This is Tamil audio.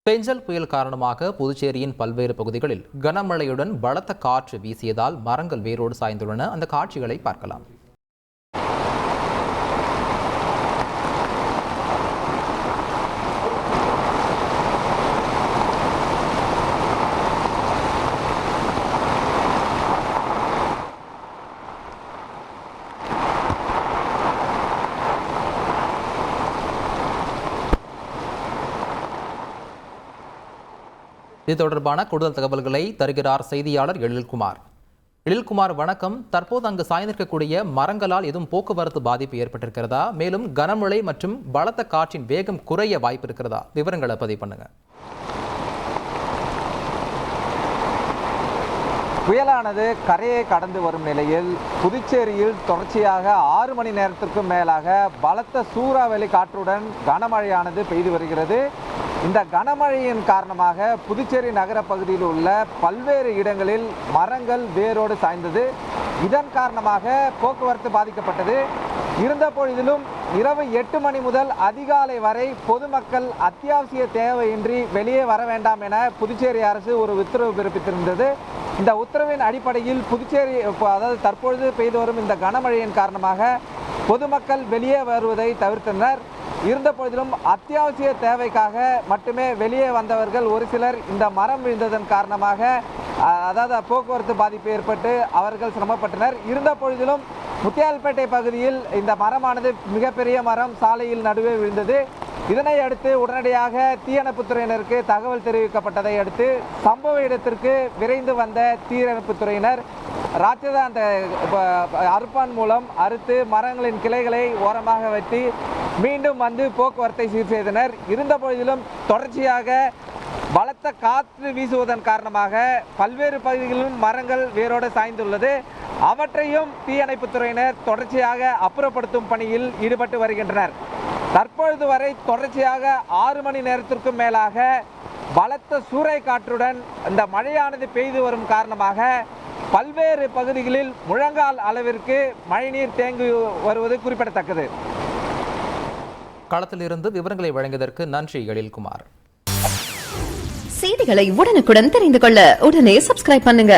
பெஞ்சல் புயல் காரணமாக புதுச்சேரியின் பல்வேறு பகுதிகளில் கனமழையுடன் பலத்த காற்று வீசியதால் மரங்கள் வேரோடு சாய்ந்துள்ளன. அந்த காட்சிகளை பார்க்கலாம். இது தொடர்பான கூடுதல் தகவல்களை தருகிறார் செய்தியாளர் எழில்குமார். எழில்குமார், வணக்கம். தற்போது அங்கு சாய்ந்திருக்கக்கூடிய மரங்களால் எதுவும் போக்குவரத்து பாதிப்பு ஏற்பட்டிருக்கிறதா? மேலும் கனமழை மற்றும் பலத்த காற்றின் வேகம் குறைய வாய்ப்பு இருக்கிறதா? விவரங்களை பதிவு பண்ணுங்க. புயலானது கரையை கடந்து வரும் நிலையில் புதுச்சேரியில் தொடர்ச்சியாக 6 மணி நேரத்திற்கும் மேலாக பலத்த சூறாவளி காற்றுடன் கனமழையானது பெய்து வருகிறது. இந்த கனமழையின் காரணமாக புதுச்சேரி நகர பகுதியில் உள்ள பல்வேறு இடங்களில் மரங்கள் வேரோடு சாய்ந்தது. இதன் காரணமாக போக்குவரத்து பாதிக்கப்பட்டது. இருந்த பொழுதிலும் இரவு 8 மணி முதல் அதிகாலை வரை பொதுமக்கள் அத்தியாவசிய தேவையின்றி வெளியே வர வேண்டாம் என புதுச்சேரி அரசு ஒரு உத்தரவு பிறப்பித்திருந்தது. இந்த உத்தரவின் அடிப்படையில் புதுச்சேரி தற்பொழுது பெய்து வரும் இந்த கனமழையின் காரணமாக பொதுமக்கள் வெளியே வருவதை தவிர்த்தனர். இருந்த போதிலும் அத்தியாவசிய தேவைக்காக மட்டுமே வெளியே வந்தவர்கள் ஒரு சிலர் இந்த மரம் விழுந்ததன் காரணமாக போக்குவரத்து பாதிப்பு ஏற்பட்டு அவர்கள் சிரமப்பட்டனர். இருந்த பொழுதிலும் முத்தியால்பேட்டை பகுதியில் இந்த மரமானது மிகப்பெரிய மரம் சாலையில் நடுவே விழுந்தது. இதனை அடுத்து உடனடியாக தீயணைப்புத்துறையினருக்கு தகவல் தெரிவிக்கப்பட்டதை அடுத்து சம்பவ இடத்திற்கு விரைந்து வந்த தீயணைப்புத்துறையினர் ராட்சத அந்த அறுப்பான் மூலம் அறுத்து மரங்களின் கிளைகளை ஓரமாக வெட்டி மீண்டும் வந்து போக்குவரத்தை சீர் செய்தனர். இருந்த பொழுதிலும் தொடர்ச்சியாக பலத்த காற்று வீசுவதன் காரணமாக பல்வேறு பகுதிகளிலும் மரங்கள் வேரோடு சாய்ந்துள்ளது. அவற்றையும் தீயணைப்புத்துறையினர் தொடர்ச்சியாக அப்புறப்படுத்தும் பணியில் ஈடுபட்டு வருகின்றனர். தற்பொழுது வரை தொடர்ச்சியாக 6 மணி நேரத்திற்கும் மேலாக பலத்த சூறை காற்றுடன் இந்த மழையானது பெய்து வரும் காரணமாக பல்வேறு பகுதிகளில் முழங்கால் அளவிற்கு மழைநீர் தேங்கி வருவது குறிப்பிடத்தக்கது. களத்தில் இருந்து விவரங்களை வழங்கியதற்கு நன்றி எழில்குமார். செய்திகளை உடனுக்குடன் தெரிந்து கொள்ள உடனே சப்ஸ்கிரைப் பண்ணுங்க.